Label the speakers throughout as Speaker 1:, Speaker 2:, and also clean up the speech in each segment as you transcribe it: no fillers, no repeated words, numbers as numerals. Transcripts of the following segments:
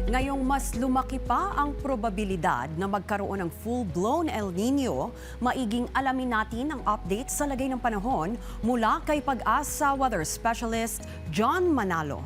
Speaker 1: Ngayong mas lumaki pa ang probabilidad na magkaroon ng full-blown El Nino, maiging alamin natin ang update sa lagay ng panahon mula kay Pag-asa Weather Specialist John Manalo.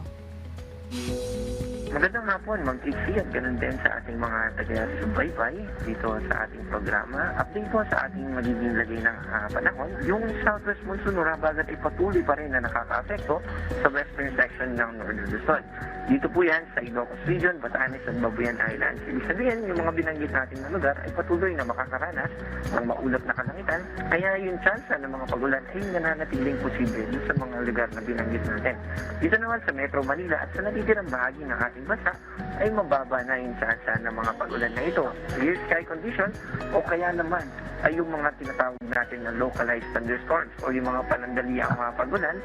Speaker 2: Magandang hapon, Mag-Trixie, at ganun din sa ating mga taga-subaybay dito sa ating programa. Update po sa ating magiging lagay ng panahon. Yung southwest monsoon Orabagat ay patuloy pa rin na nakaka-apekto sa western section ng Northern Luzon. Dito po yan sa Ilocos Region, Batanes at Babuyan Islands. Ibig sabihin, yung mga binanggit natin na lugar ay patuloy na makakaranas ng maulap na kalangitan. Kaya yung tsansa ng mga pagulan ay nananatiling posible sa mga lugar na binanggit natin. Dito naman sa Metro Manila at sa natitirang bahagi ng ating bansa ay mababa na yung tsansa ng mga pagulan na ito. Clear sky condition o kaya naman ay yung mga tinatawag natin na localized thunderstorms o yung mga panandaliang mga pagulan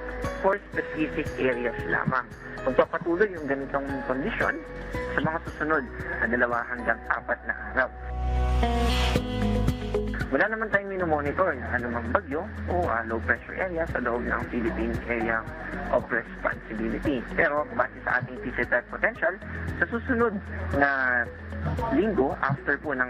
Speaker 2: for specific areas lamang. Magpapatuloy yung ganitong kondisyon sa mga susunod na 2 hanggang 4 na araw. Wala naman tayong minomonitor na anumang bagyo o low pressure area sa loob ng Philippine Area of Responsibility. Pero base sa ating PCTEC potential, sa susunod na linggo, after po ng,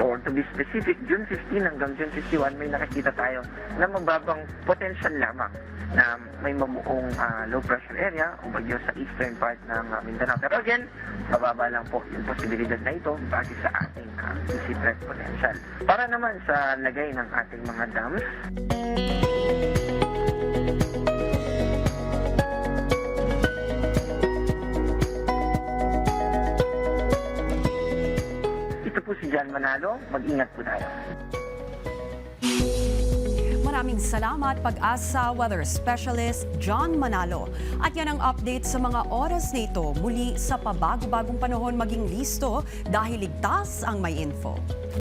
Speaker 2: or to be specific, June 15 hanggang June 51, may nakikita tayo na mababang potential lamang na may mabuong low pressure area o bagyo sa eastern part ng Mindanao. Pero again, mababa lang po yung posibilidad na ito base sa ating PCTEC potential. Para naman sa lagay ng ating mga dams, ito po si John Manalo. Mag-ingat po tayo.
Speaker 1: Maraming salamat, Pag-asa Weather Specialist John Manalo. At yan ang update sa mga oras na ito. Muli sa pabago-bagong panahon, maging listo dahil ligtas ang may info.